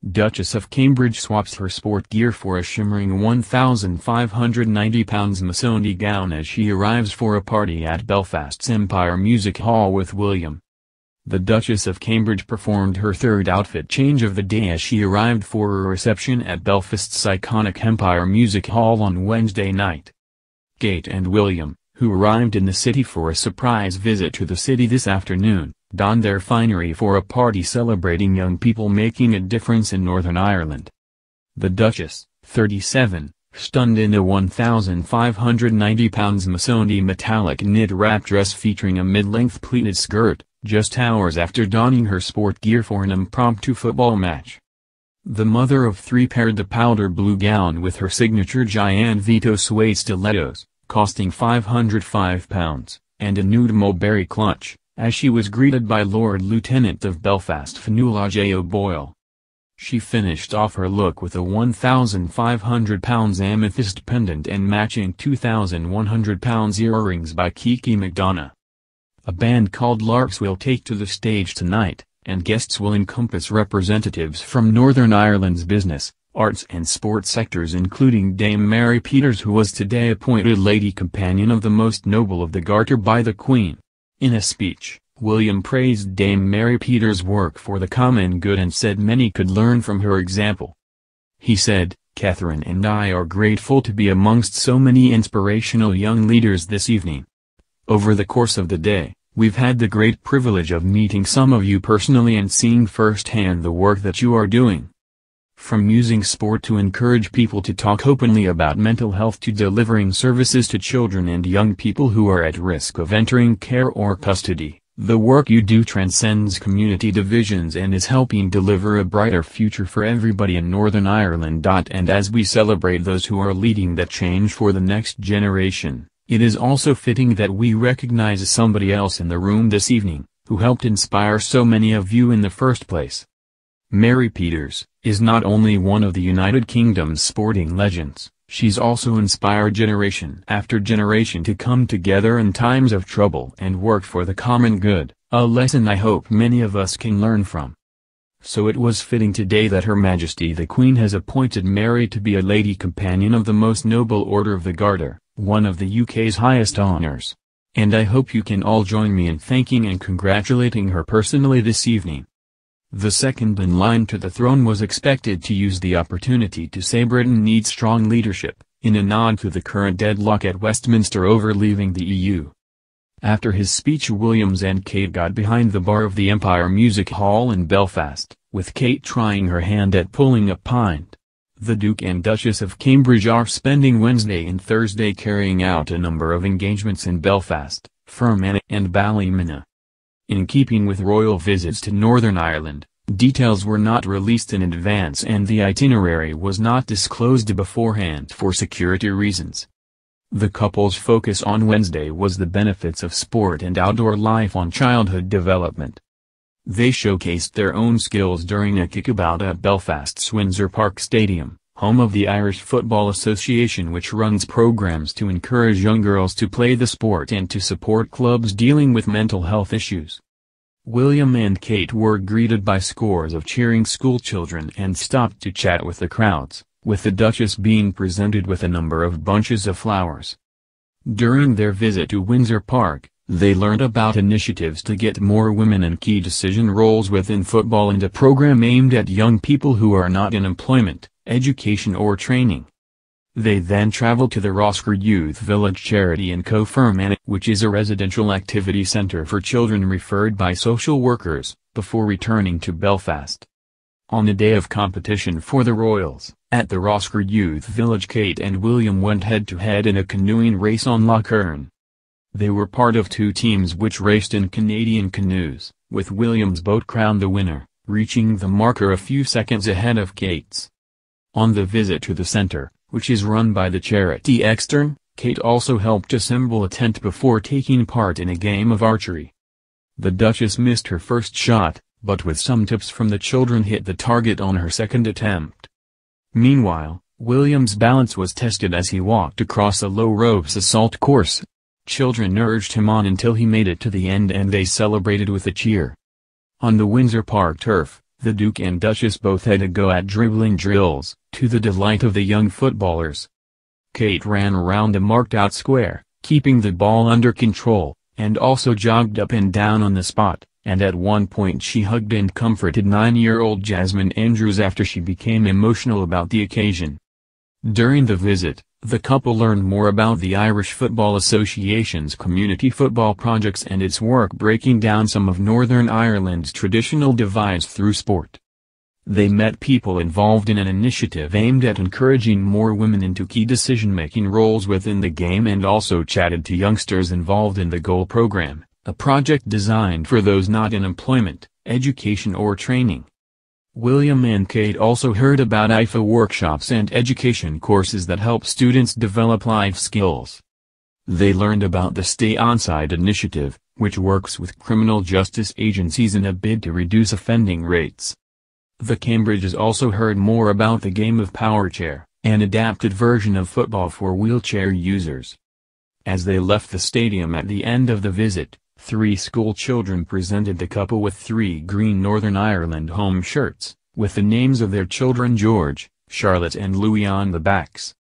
Duchess of Cambridge swaps her sport gear for a shimmering £1,590 Missoni gown as she arrives for a party at Belfast's Empire Music Hall with William. The Duchess of Cambridge performed her third outfit change of the day as she arrived for a reception at Belfast's iconic Empire Music Hall on Wednesday night. Kate and William, who arrived in the city for a surprise visit to the city this afternoon, donned their finery for a party celebrating young people making a difference in Northern Ireland. The Duchess, 37, stunned in a £1,590 Missoni metallic knit wrap dress featuring a mid-length pleated skirt, just hours after donning her sport gear for an impromptu football match. The mother of three paired the powder blue gown with her signature Giant Vito suede stilettos, costing £505, and a nude mulberry clutch, as she was greeted by Lord Lieutenant of Belfast Fionnuala J. O'Boyle. She finished off her look with a £1,500 amethyst pendant and matching £2,100 earrings by Kiki McDonough. A band called Larks will take to the stage tonight, and guests will encompass representatives from Northern Ireland's business, arts and sports sectors including Dame Mary Peters, who was today appointed Lady Companion of the Most Noble of the Garter by the Queen. In a speech, William praised Dame Mary Peters' work for the common good and said many could learn from her example. He said, "Catherine and I are grateful to be amongst so many inspirational young leaders this evening. Over the course of the day, we've had the great privilege of meeting some of you personally and seeing firsthand the work that you are doing. From using sport to encourage people to talk openly about mental health to delivering services to children and young people who are at risk of entering care or custody, the work you do transcends community divisions and is helping deliver a brighter future for everybody in Northern Ireland. And as we celebrate those who are leading that change for the next generation, it is also fitting that we recognize somebody else in the room this evening, who helped inspire so many of you in the first place. Mary Peters is not only one of the United Kingdom's sporting legends, she's also inspired generation after generation to come together in times of trouble and work for the common good, a lesson I hope many of us can learn from. So it was fitting today that Her Majesty the Queen has appointed Mary to be a Lady Companion of the Most Noble Order of the Garter, one of the UK's highest honours. And I hope you can all join me in thanking and congratulating her personally this evening. The second in line to the throne was expected to use the opportunity to say Britain needs strong leadership, in a nod to the current deadlock at Westminster over leaving the EU. After his speech, Williams and Kate got behind the bar of the Empire Music Hall in Belfast, with Kate trying her hand at pulling a pint. The Duke and Duchess of Cambridge are spending Wednesday and Thursday carrying out a number of engagements in Belfast, Fermanagh and Ballymena. In keeping with royal visits to Northern Ireland, details were not released in advance and the itinerary was not disclosed beforehand for security reasons. The couple's focus on Wednesday was the benefits of sport and outdoor life on childhood development. They showcased their own skills during a kickabout at Belfast's Windsor Park Stadium, home of the Irish Football Association, which runs programs to encourage young girls to play the sport and to support clubs dealing with mental health issues. William and Kate were greeted by scores of cheering schoolchildren and stopped to chat with the crowds, with the Duchess being presented with a number of bunches of flowers. During their visit to Windsor Park, they learned about initiatives to get more women in key decision roles within football and a program aimed at young people who are not in employment, education or training. They then traveled to the Roscoe Youth Village Charity in Fermanagh, which is a residential activity centre for children referred by social workers, before returning to Belfast. On the day of competition for the Royals, at the Roscoe Youth Village, Kate and William went head-to-head in a canoeing race on Lough Erne. They were part of two teams which raced in Canadian canoes, with William's boat crowned the winner, reaching the marker a few seconds ahead of Kate's. On the visit to the centre, which is run by the charity Extern, Kate also helped assemble a tent before taking part in a game of archery. The Duchess missed her first shot, but with some tips from the children hit the target on her second attempt. Meanwhile, William's balance was tested as he walked across a low ropes assault course. Children urged him on until he made it to the end and they celebrated with a cheer. On the Windsor Park turf, The Duke and Duchess both had a go at dribbling drills, to the delight of the young footballers. Kate ran around a marked-out square, keeping the ball under control, and also jogged up and down on the spot, and at one point she hugged and comforted 9-year-old Jasmine Andrews after she became emotional about the occasion. During the visit, the couple learned more about the Irish Football Association's community football projects and its work breaking down some of Northern Ireland's traditional divides through sport. They met people involved in an initiative aimed at encouraging more women into key decision-making roles within the game and also chatted to youngsters involved in the GOAL program, a project designed for those not in employment, education or training. William and Kate also heard about IFA workshops and education courses that help students develop life skills. They learned about the Stay Onside initiative, which works with criminal justice agencies in a bid to reduce offending rates. The Cambridges also heard more about the game of Power Chair, an adapted version of football for wheelchair users. As they left the stadium at the end of the visit, 3 school children presented the couple with 3 green Northern Ireland home shirts, with the names of their children George, Charlotte and Louis on the backs.